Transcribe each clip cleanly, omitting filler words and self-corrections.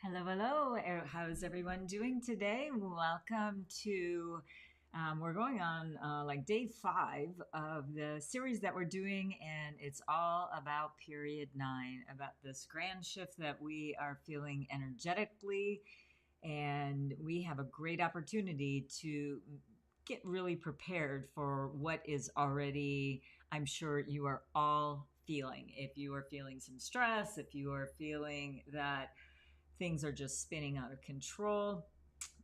Hello, hello. How's everyone doing today? Welcome to, we're going on like day 5 of the series that we're doing, and it's all about period 9, about this grand shift that we are feeling energetically. And we have a great opportunity to get really prepared for what is already, I'm sure you are all feeling. If you are feeling some stress, if you are feeling that things are just spinning out of control,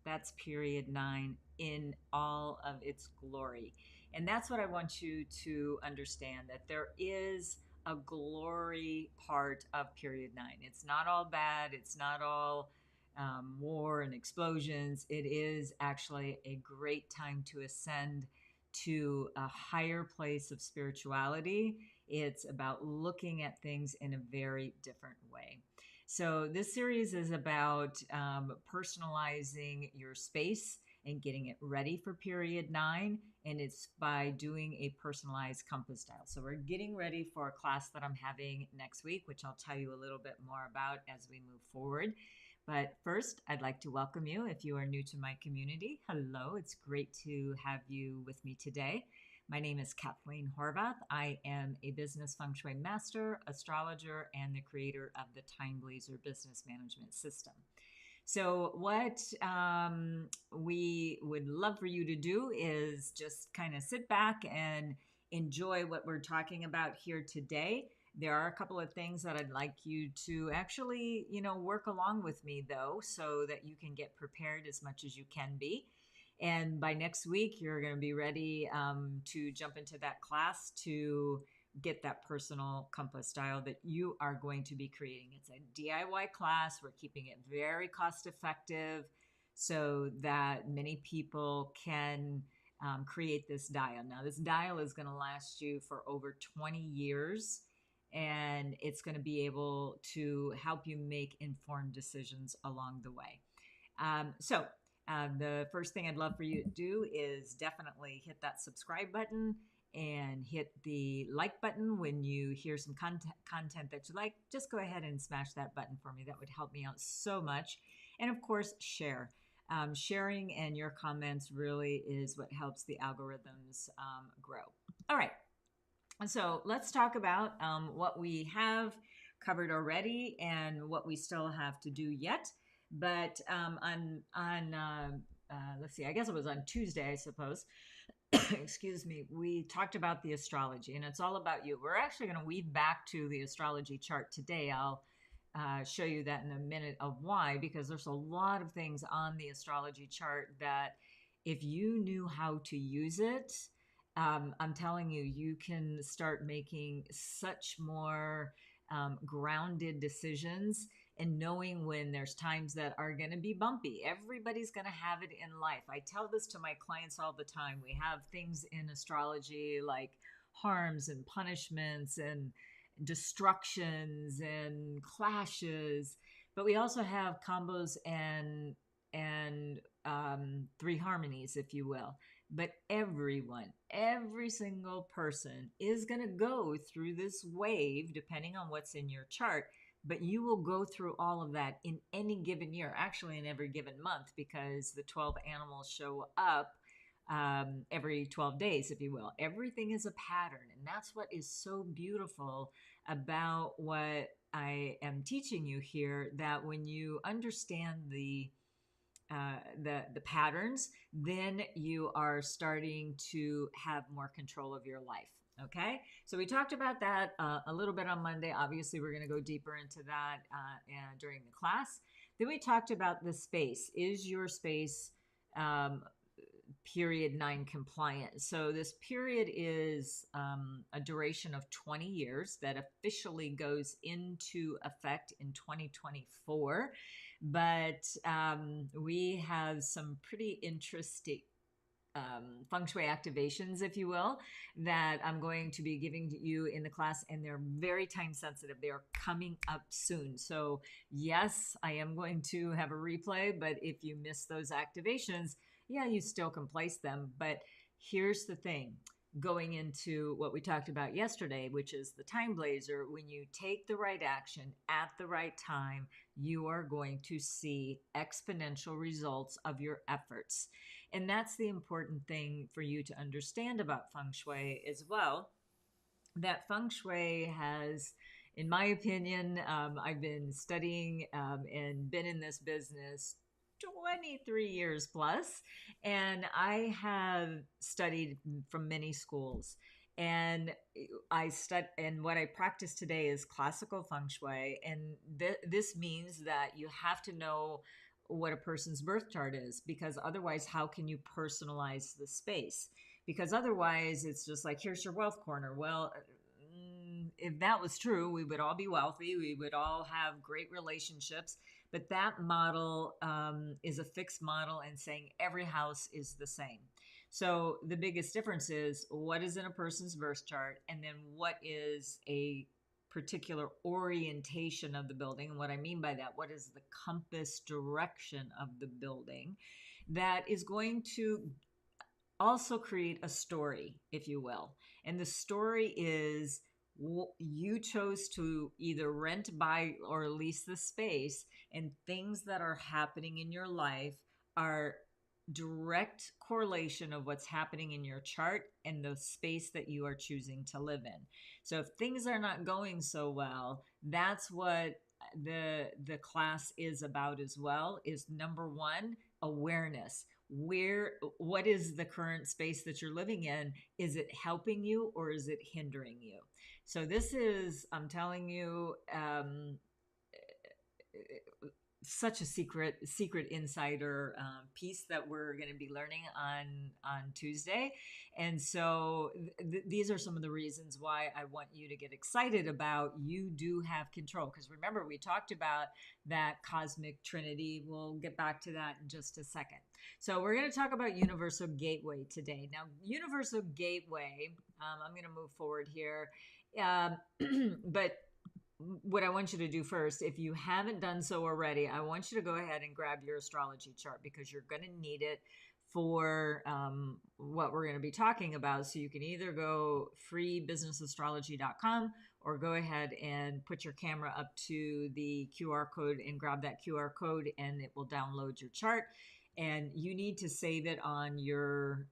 that's period 9 in all of its glory. And that's what I want you to understand, that there is a glory part of period 9. It's not all bad, it's not all war and explosions. It is actually a great time to ascend to a higher place of spirituality. It's about looking at things in a very different way. So, this series is about personalizing your space and getting it ready for period 9. And it's by doing a personalized compass dial. So, we're getting ready for a class that I'm having next week, which I'll tell you a little bit more about as we move forward. But first, I'd like to welcome you if you are new to my community. Hello, it's great to have you with me today. My name is Kathleen Horvath. I am a business feng shui master, astrologer, and the creator of the Time Blazer business management system. So, what we would love for you to do is just kind of sit back and enjoy what we're talking about here today. There are a couple of things that I'd like you to actually, work along with me though, so that you can get prepared as much as you can be. And by next week, you're going to be ready to jump into that class to get that personal compass style that you are going to be creating. It's a DIY class. We're keeping it very cost effective so that many people can create this dial. Now, this dial is going to last you for over 20 years. And it's going to be able to help you make informed decisions along the way. The first thing I'd love for you to do is definitely hit that subscribe button and hit the like button when you hear some content that you like. Just go ahead and smash that button for me. That would help me out so much. And of course, share. Sharing and your comments really is what helps the algorithms grow. All right. So let's talk about what we have covered already and what we still have to do yet. But let's see, I guess it was on Tuesday, I suppose. Excuse me. We talked about the astrology, and it's all about you. We're actually going to weave back to the astrology chart today. I'll show you that in a minute of why, because there's a lot of things on the astrology chart that if you knew how to use it, I'm telling you, you can start making such more grounded decisions and knowing when there's times that are going to be bumpy. Everybody's going to have it in life. I tell this to my clients all the time. We have things in astrology like harms and punishments and destructions and clashes, but we also have combos and three harmonies, if you will. But everyone, every single person is going to go through this wave depending on what's in your chart. But you will go through all of that in any given year, actually in every given month, because the 12 animals show up every 12 days, if you will. Everything is a pattern. And that's what is so beautiful about what I am teaching you here, that when you understand the patterns, then you are starting to have more control of your life. Okay, so we talked about that a little bit on Monday. Obviously, we're going to go deeper into that during the class. Then we talked about the space. Is your space period 9 compliant? So this period is a duration of 20 years that officially goes into effect in 2024. But we have some pretty interesting feng shui activations, if you will, that I'm going to be giving to you in the class, and they're very time sensitive. They are coming up soon. So yes, I am going to have a replay, but if you miss those activations, yeah, you still can place them. But here's the thing. going into what we talked about yesterday, which is the time blazer. When you take the right action at the right time, you are going to see exponential results of your efforts. And that's the important thing for you to understand about feng shui as well. That feng shui has, in my opinion, I've been studying and been in this business 23 years plus, and I have studied from many schools. And and what I practice today is classical feng shui, and this means that you have to know what a person's birth chart is, because otherwise, how can you personalize the space? Because otherwise, it's just like, here's your wealth corner. Well, if that was true, we would all be wealthy, we would all have great relationships. But that model is a fixed model and saying every house is the same. So the biggest difference is what is in a person's birth chart, and then what is a particular orientation of the building. And what I mean by that, what is the compass direction of the building that is going to also create a story, if you will. And the story is, you chose to either rent, buy, or lease the space, and things that are happening in your life are direct correlation of what's happening in your chart and the space that you are choosing to live in. So if things are not going so well, that's what the class is about as well. Is number one, awareness. What is the current space that you're living in? Is it helping you or is it hindering you? So this is, I'm telling you, such a secret insider piece that we're going to be learning on Tuesday. And so these are some of the reasons why I want you to get excited about, you do have control. Because remember, we talked about that cosmic trinity. We'll get back to that in just a second. So we're going to talk about universal gateway today. Now, universal gateway, I'm going to move forward here. But what I want you to do first, if you haven't done so already, I want you to go ahead and grab your astrology chart, because you're going to need it for what we're going to be talking about. So you can either go freebusinessastrology.com or go ahead and put your camera up to the QR code and grab that QR code, and it will download your chart. And you need to save it on your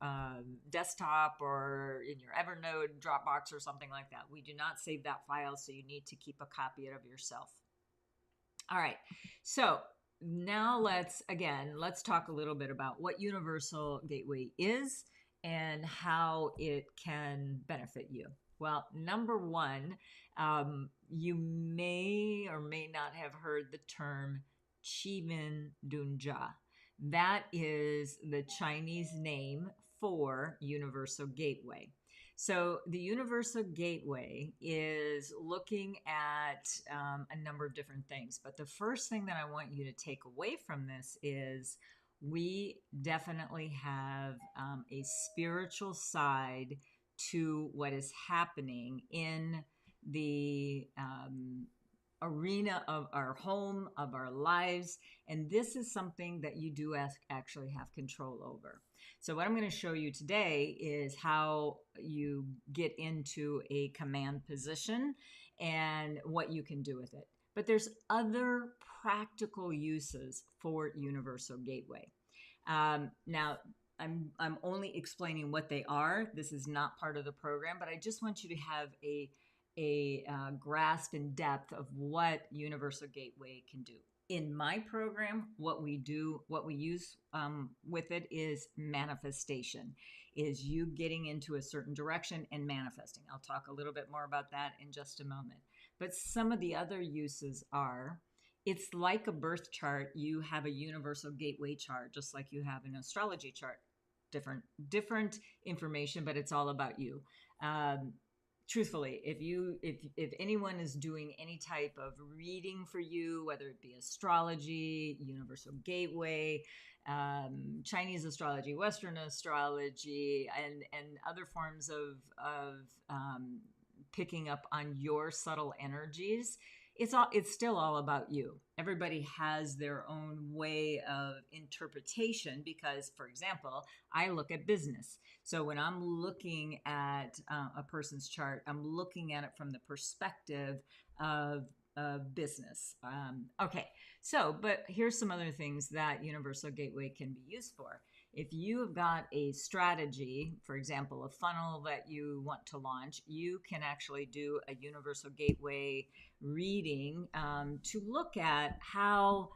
desktop or in your Evernote, Dropbox, or something like that. We do not save that file, so you need to keep a copy of yourself. All right, so now let's talk a little bit about what Universal Gateway is and how it can benefit you. Well, number one, you may or may not have heard the term Qibin Dunjia. That is the Chinese name for Universal Gateway. So the Universal Gateway is looking at a number of different things. But the first thing that I want you to take away from this is, we definitely have a spiritual side to what is happening in the arena of our home, of our lives. And this is something that you do actually have control over. So what I'm going to show you today is how you get into a command position and what you can do with it. But there's other practical uses for Universal Gateway. Now, I'm only explaining what they are. This is not part of the program, but I just want you to have a grasp in depth of what Universal Gateway can do. In my program, what we use with it is manifestation, is you getting into a certain direction and manifesting. I'll talk a little bit more about that in just a moment. But some of the other uses are, it's like a birth chart. You have a Universal Gateway chart, just like you have an astrology chart. Different information, but it's all about you. Truthfully, if anyone is doing any type of reading for you, whether it be astrology, Universal Gateway, Chinese astrology, Western astrology, and other forms of picking up on your subtle energies, it's still all about you. Everybody has their own way of interpretation because, for example, I look at business. So when I'm looking at a person's chart, I'm looking at it from the perspective of business. Okay, so but here's some other things that Universal Gateway can be used for. If you have got a strategy, for example, a funnel that you want to launch, you can actually do a Universal Gateway reading to look at how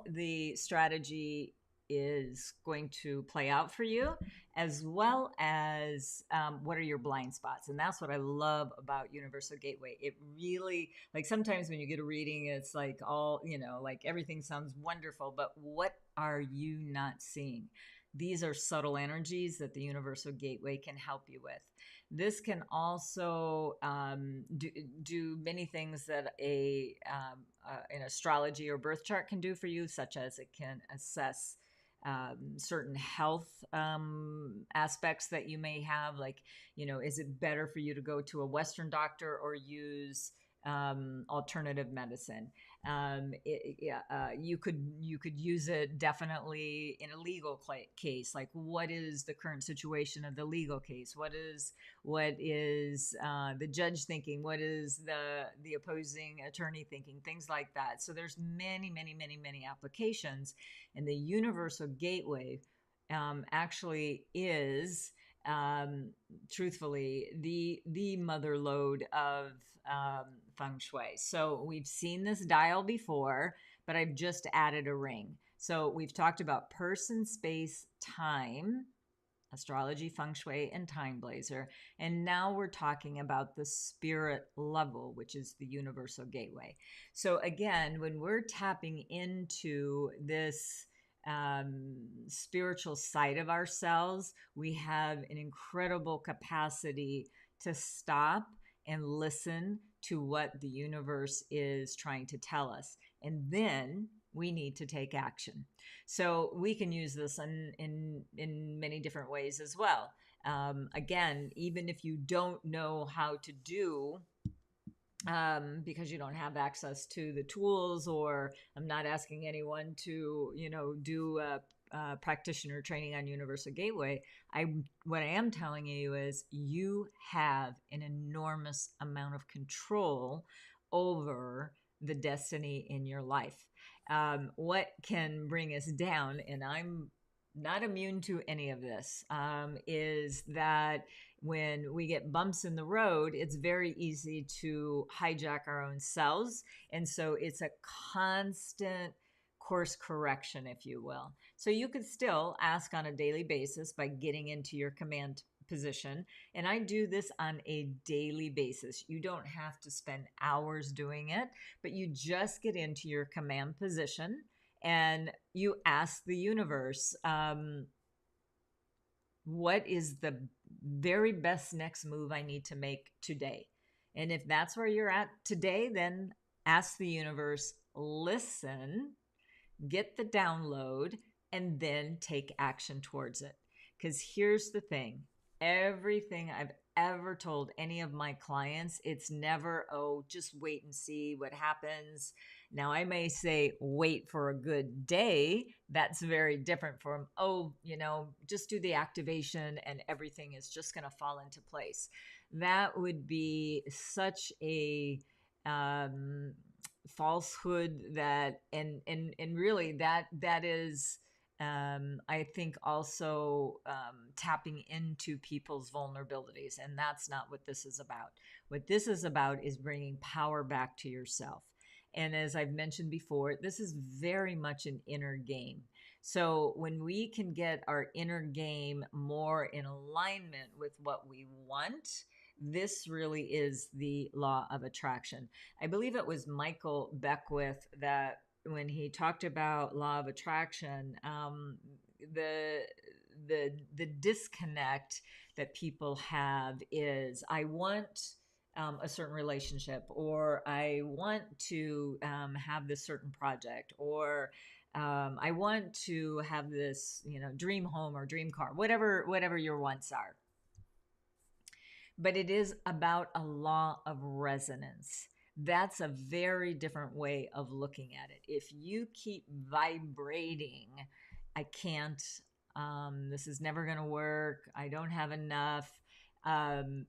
the strategy is going to play out for you, as well as what are your blind spots. And that's what I love about Universal Gateway. It really, like, sometimes when you get a reading, it's like all, like everything sounds wonderful, but what are you not seeing? These are subtle energies that the Universal Gateway can help you with. This can also do many things that an astrology or birth chart can do for you, such as it can assess certain health aspects that you may have. Like, is it better for you to go to a Western doctor or use alternative medicine? You could use it definitely in a legal case. Like, what is the current situation of the legal case? What is the judge thinking? What is the opposing attorney thinking? Things like that. So there's many, many, many, many applications, and the Universal Gateway actually is truthfully the mother lode of feng shui. So we've seen this dial before, but I've just added a ring. So we've talked about person, space, time, astrology, feng shui, and time blazer. And now we're talking about the spirit level, which is the Universal Gateway. So again, when we're tapping into this spiritual side of ourselves, we have an incredible capacity to stop and listen to what the universe is trying to tell us. And then we need to take action. So we can use this in many different ways as well. Again, even if you don't know how to do, because you don't have access to the tools, or I'm not asking anyone to, do a practitioner training on Universal Gateway. What I am telling you is you have an enormous amount of control over the destiny in your life. What can bring us down, and I'm not immune to any of this, is that when we get bumps in the road, it's very easy to hijack our own selves. And so it's a constant course correction, if you will. So you could still ask on a daily basis by getting into your command position. And I do this on a daily basis. You don't have to spend hours doing it, but you just get into your command position and you ask the universe, what is the very best next move I need to make today? And if that's where you're at today, then ask the universe, listen, get the download, and then take action towards it. Because here's the thing. Everything I've ever told any of my clients, it's never, oh, just wait and see what happens. Now, I may say, wait for a good day. That's very different from, just do the activation and everything is just going to fall into place. That would be such a falsehood that, and really that is, I think also tapping into people's vulnerabilities. And that's not what this is about. What this is about is bringing power back to yourself. And as I've mentioned before, this is very much an inner game. So when we can get our inner game more in alignment with what we want, this really is the law of attraction. I believe it was Michael Beckwith that when he talked about law of attraction, the disconnect that people have is, I want a certain relationship, or I want to have this certain project, or I want to have this, dream home or dream car, whatever your wants are. But it is about a law of resonance. that's a very different way of looking at it. If you keep vibrating, I can't, this is never going to work, I don't have enough. And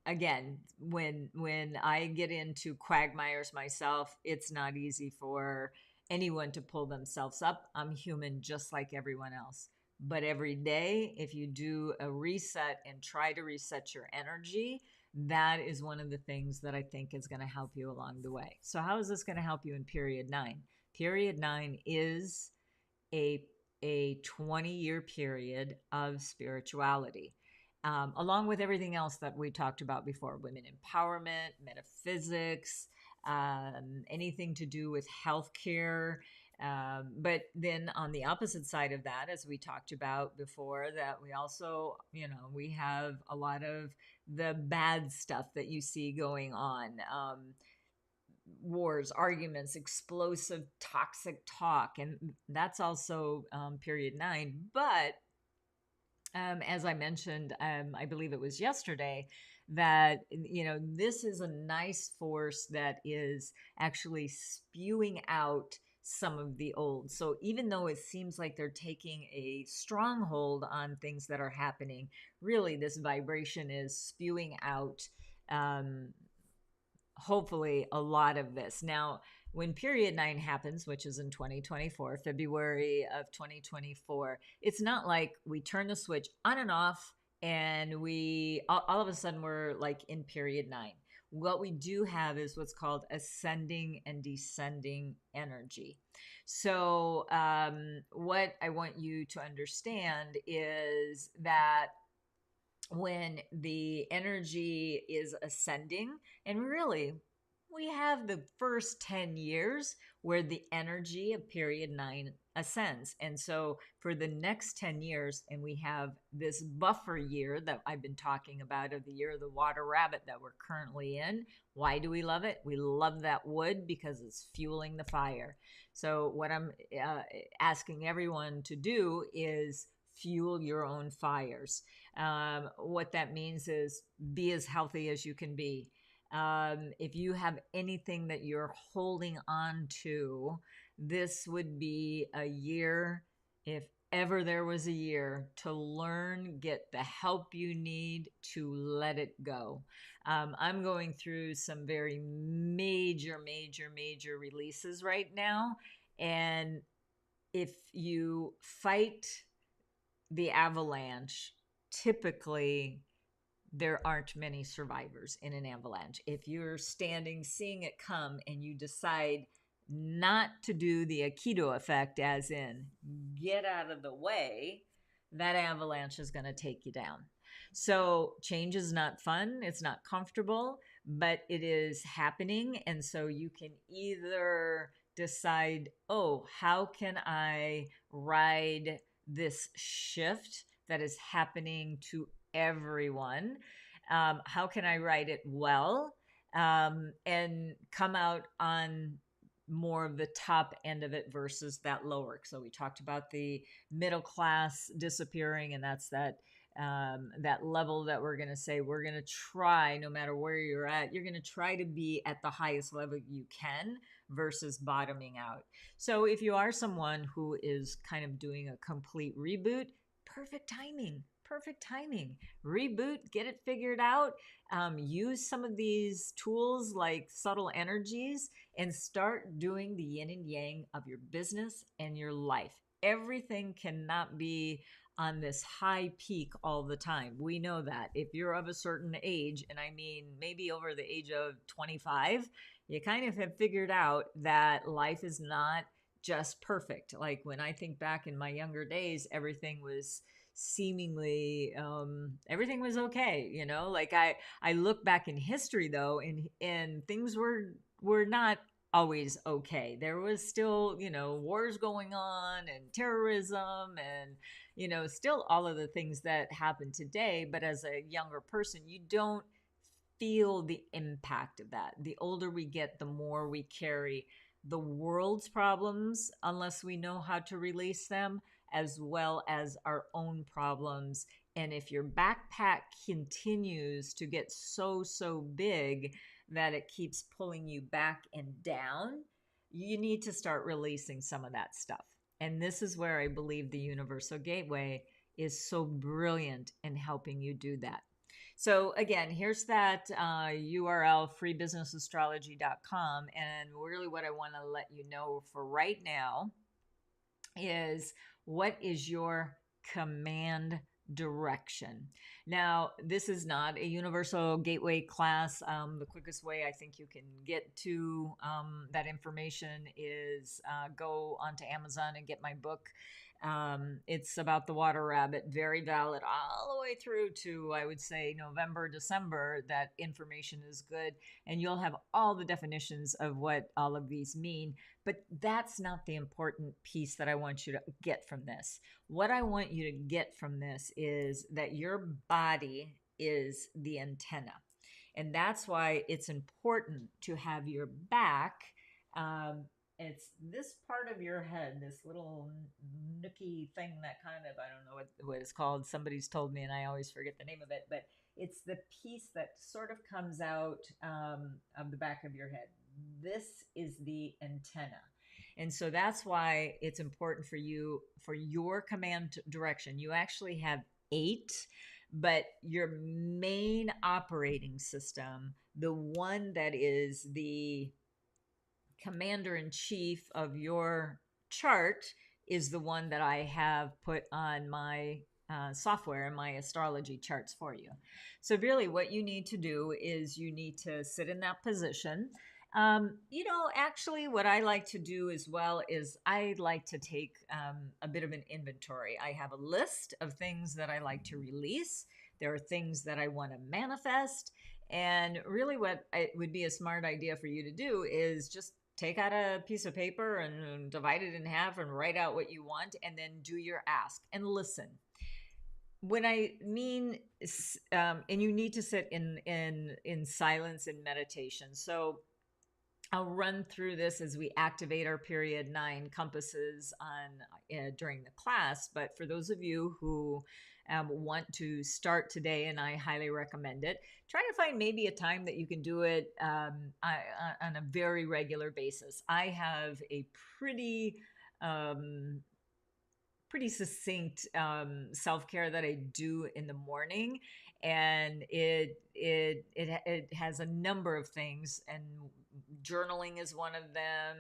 again, when I get into quagmires myself, it's not easy for anyone to pull themselves up. I'm human just like everyone else. But every day, if you do a reset and try to reset your energy, that is one of the things that I think is going to help you along the way. So, how is this going to help you in period 9? Period 9 is a 20-year period of spirituality, along with everything else that we talked about before: women empowerment, metaphysics, anything to do with healthcare. But then on the opposite side of that, as we talked about before, that we also, we have a lot of the bad stuff that you see going on. Wars, arguments, explosive, toxic talk. And that's also period 9. But as I mentioned, I believe it was yesterday, that, this is a nice force that is actually spewing out some of the old. So even though it seems like they're taking a stronghold on things that are happening, really this vibration is spewing out, hopefully, a lot of this. Now, when period 9 happens, which is in 2024, February of 2024, it's not like we turn the switch on and off and we all of a sudden we're like in period 9. What we do have is what's called ascending and descending energy. So what I want you to understand is that when the energy is ascending, and really we have the first 10 years where the energy of period 9 ascends. And so for the next 10 years, and we have this buffer year that I've been talking about, of the year of the water rabbit that we're currently in. Why do we love it? We love that wood because it's fueling the fire. So what I'm asking everyone to do is fuel your own fires. What that means is be as healthy as you can be. If you have anything that you're holding on to, this would be a year, if ever there was a year, to learn, get the help you need to let it go. I'm going through some very major releases right now. And if you fight the avalanche, typically there aren't many survivors in an avalanche. If you're standing, seeing it come, and you decide not to do the Aikido effect, as in get out of the way, that avalanche is going to take you down. So change is not fun. It's not comfortable, but it is happening. And so you can either decide, oh, how can I ride this shift that is happening to everyone? How can I write it well, and come out on more of the top end of it versus that lower? So we talked about the middle class disappearing, and that's that level that we're going to say we're going to try, no matter where you're at, you're going to try to be at the highest level you can versus bottoming out. So if you are someone who is kind of doing a complete reboot, perfect timing. Reboot, get it figured out. Use some of these tools like subtle energies and start doing the yin and yang of your business and your life. Everything cannot be on this high peak all the time. We know that. If you're of a certain age, and I mean maybe over the age of 25, you kind of have figured out that life is not just perfect. Like when I think back in my younger days, everything was seemingly everything was okay, like I look back in history though, and things were not always okay. There was still wars going on and terrorism and still all of the things that happen today, but as a younger person you don't feel the impact of that. The older we get, the more we carry the world's problems unless we know how to release them, as well as our own problems. And if your backpack continues to get so big, that it keeps pulling you back and down, you need to start releasing some of that stuff. And this is where I believe the Universal Gateway is so brilliant in helping you do that. So again, here's that URL, freebusinessastrology.com. And really what I want to let you know for right now is, what is your command direction? Now, this is not a Universal Gateway class. The quickest way I think you can get to that information is go onto Amazon and get my book. It's about the water rabbit, very valid all the way through to, I would say, November, December. That information is good. And you'll have all the definitions of what all of these mean. But that's not the important piece that I want you to get from this. What I want you to get from this is that your body is the antenna. And that's why it's important to have your back. It's this part of your head, this little nooky thing that kind of, I don't know what it's called. Somebody's told me and I always forget the name of it, but it's the piece that sort of comes out of the back of your head. This is the antenna. And so that's why it's important for you, for your command direction. You actually have 8, but your main operating system, the one that is the commander in chief of your chart, is the one that I have put on my software and my astrology charts for you. So really what you need to do is you need to sit in that position. Actually what I like to do as well is I like to take a bit of an inventory. I have a list of things that I like to release. There are things that I want to manifest. And really what it would be a smart idea for you to do is just take out a piece of paper and divide it in half and write out what you want, and then do your ask and listen. When I mean, and you need to sit in silence and meditation. So I'll run through this as we activate our period 9 compasses on during the class. But for those of you who want to start today, and I highly recommend it, try to find maybe a time that you can do it on a very regular basis. I have a pretty succinct self-care that I do in the morning, and it has a number of things, and journaling is one of them,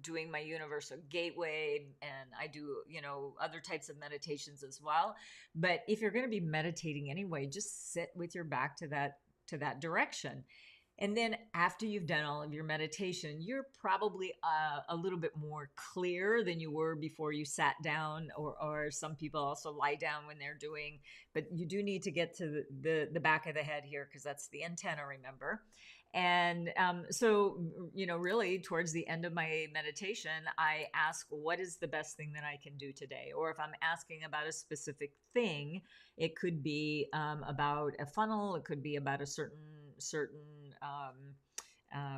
doing my Universal Gateway, and I do, other types of meditations as well. But if you're going to be meditating anyway, just sit with your back to that direction. And then after you've done all of your meditation, you're probably a little bit more clear than you were before you sat down, or some people also lie down when they're doing, but you do need to get to the back of the head here, because that's the antenna, remember? And so, really towards the end of my meditation, I ask, what is the best thing that I can do today? Or if I'm asking about a specific thing, it could be about a funnel. It could be about a certain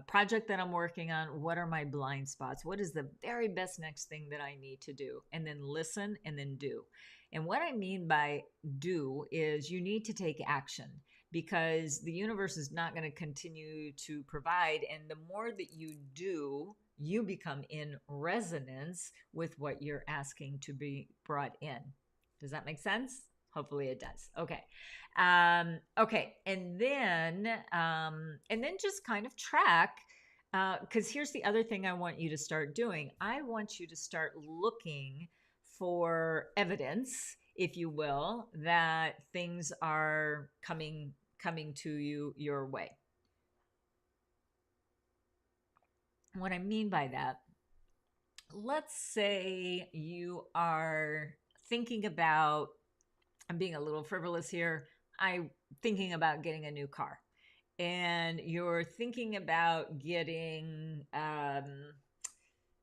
project that I'm working on. What are my blind spots? What is the very best next thing that I need to do? And then listen and then do. And what I mean by do is you need to take action, because the universe is not going to continue to provide. And the more that you do, you become in resonance with what you're asking to be brought in. Does that make sense? Hopefully it does. Okay. Okay. And then just kind of track, because here's the other thing I want you to start doing. I want you to start looking for evidence, if you will, that things are coming to you your way. What I mean by that, let's say you are thinking about, I'm being a little frivolous here, I'm thinking about getting a new car, and you're thinking about getting,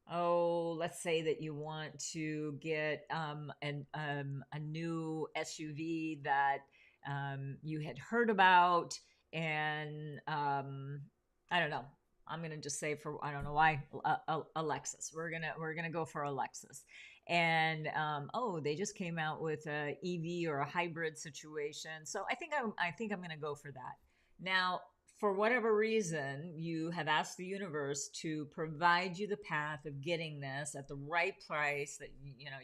let's say that you want to get a new SUV that you had heard about, and I don't know. I'm gonna just say, for I don't know why, a Lexus. We're gonna go for a Lexus, and they just came out with a EV or a hybrid situation. So I think I'm gonna go for that. Now, for whatever reason, you have asked the universe to provide you the path of getting this at the right price that,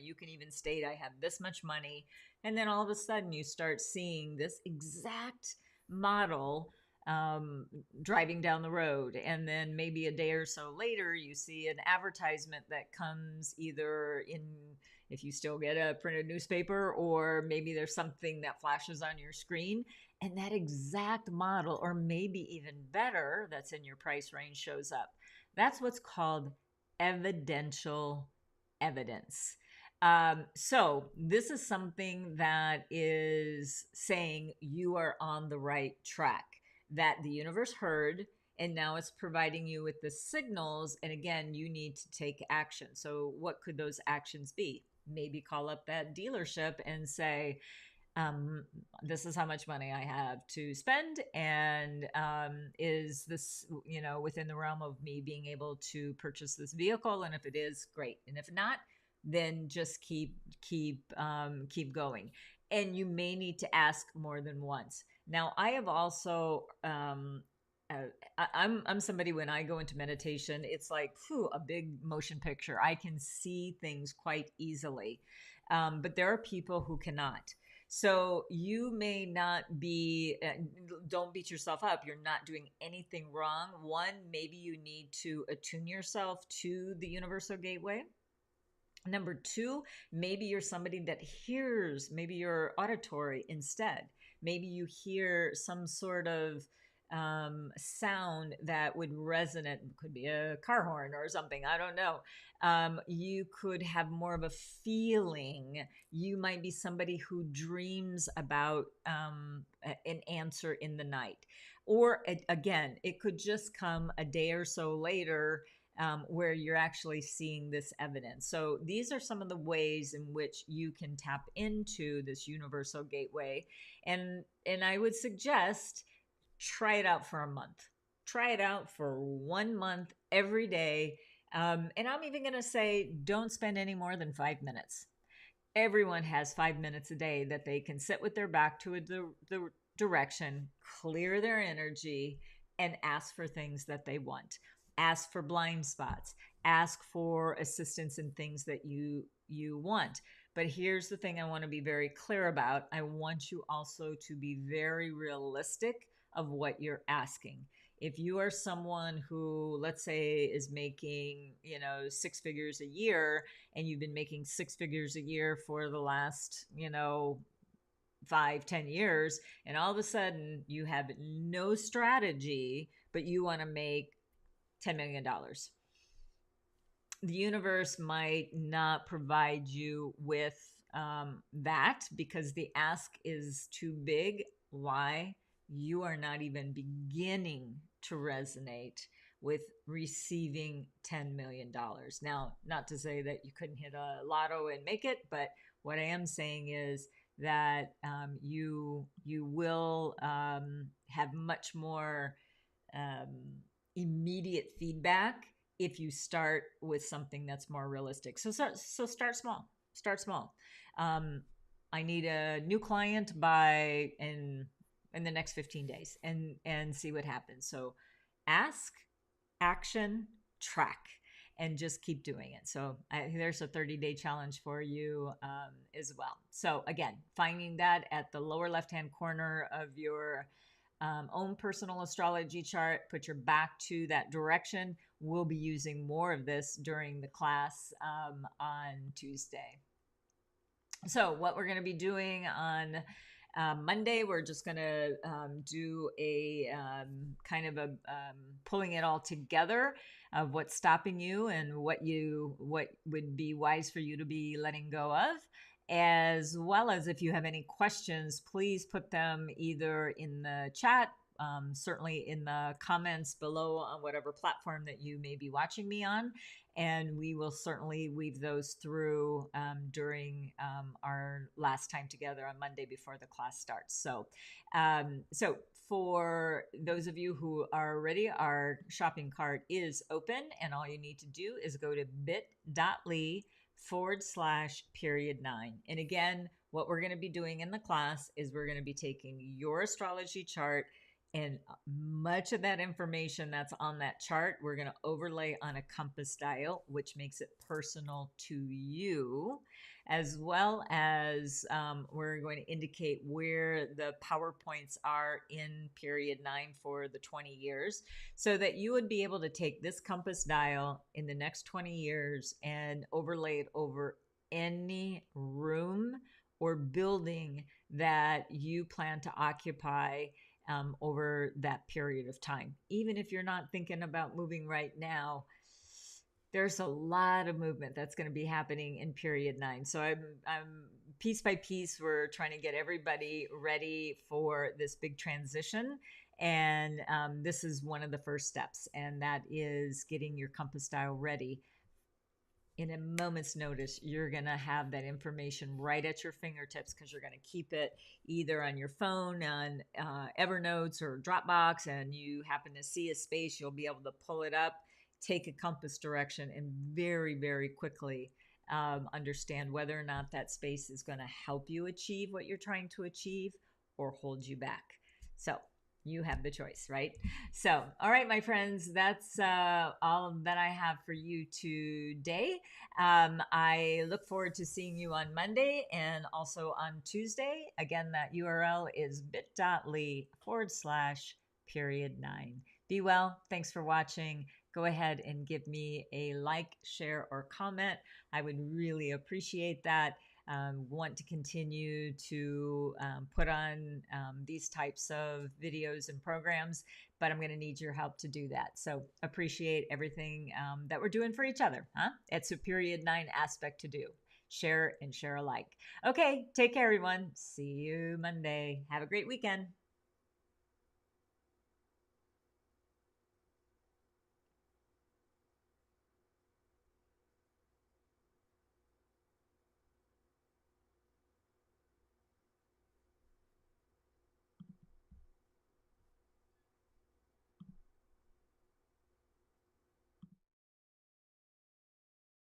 you can even state, I have this much money. And then all of a sudden you start seeing this exact model driving down the road. And then maybe a day or so later, you see an advertisement that comes either in, if you still get a printed newspaper, or maybe there's something that flashes on your screen, and that exact model, or maybe even better, that's in your price range shows up. That's what's called evidential evidence. So this is something that is saying you are on the right track, that the universe heard, and now it's providing you with the signals. And again, you need to take action. So what could those actions be? Maybe call up that dealership and say, this is how much money I have to spend, and is this, within the realm of me being able to purchase this vehicle? And if it is, great. And if not, then just keep going. And you may need to ask more than once. Now, I have also I'm somebody, when I go into meditation, it's like a big motion picture. I can see things quite easily, but there are people who cannot. So you may not be, don't beat yourself up. You're not doing anything wrong. One, maybe you need to attune yourself to the universal gateway. Number two, maybe you're somebody that hears, maybe you're auditory instead. Maybe you hear some sort of sound that would resonate. Could be a car horn or something, I don't know. You could have more of a feeling. You might be somebody who dreams about an answer in the night. Or again, it could just come a day or so later, where you're actually seeing this evidence. So these are some of the ways in which you can tap into this universal gateway. And I would suggest, try it out for a month. Try it out for 1 month every day. And I'm even going to say, don't spend any more than 5 minutes. Everyone has 5 minutes a day that they can sit with their back to the direction, clear their energy, and ask for things that they want. Ask for blind spots. Ask for assistance in things that you want. But here's the thing I want to be very clear about. I want you also to be very realistic of what you're asking. If you are someone who, let's say, is making, 6 figures a year, and you've been making 6 figures a year for the last, 5-10 years, and all of a sudden you have no strategy, but you want to make $10 million. The universe might not provide you with that, because the ask is too big. Why? You are not even beginning to resonate with receiving $10 million. Now, not to say that you couldn't hit a lotto and make it, but what I am saying is that you will have much more immediate feedback if you start with something that's more realistic. So start small. Start small. I need a new client by in the next 15 days, and see what happens. So ask, action, track, and just keep doing it. So there's a 30-day challenge for you as well. So again, finding that at the lower left-hand corner of your own personal astrology chart, put your back to that direction. We'll be using more of this during the class on Tuesday. So what we're going to be doing on Monday, we're just going to do a kind of a pulling it all together of what's stopping you and what would be wise for you to be letting go of. As well as, if you have any questions, please put them either in the chat, certainly in the comments below on whatever platform that you may be watching me on. And we will certainly weave those through during our last time together on Monday before the class starts. So for those of you who are ready, our shopping cart is open, and all you need to do is go to bit.ly/period9. And again, what we're going to be doing in the class is we're going to be taking your astrology chart And much of that information that's on that chart, we're going to overlay on a compass dial, which makes it personal to you, as well as we're going to indicate where the PowerPoints are in period 9 for the 20 years, so that you would be able to take this compass dial in the next 20 years and overlay it over any room or building that you plan to occupy over that period of time. Even if you're not thinking about moving right now, there's a lot of movement that's going to be happening in period 9. So I'm piece by piece, we're trying to get everybody ready for this big transition. And this is one of the first steps, and that is getting your compass dial ready. In a moment's notice, you're going to have that information right at your fingertips, because you're going to keep it either on your phone, on Evernote or Dropbox, and you happen to see a space, you'll be able to pull it up, take a compass direction, and very, very quickly understand whether or not that space is going to help you achieve what you're trying to achieve or hold you back. So you have the choice, right? So, all right, my friends, that's all that I have for you today. I look forward to seeing you on Monday and also on Tuesday. Again, that URL is bit.ly/period9. Be well. Thanks for watching. Go ahead and give me a like, share, or comment. I would really appreciate that. Want to continue to put on these types of videos and programs, but I'm going to need your help to do that. So appreciate everything that we're doing for each other. It's a period 9 aspect to do. Share and share alike. Okay, take care, everyone. See you Monday. Have a great weekend.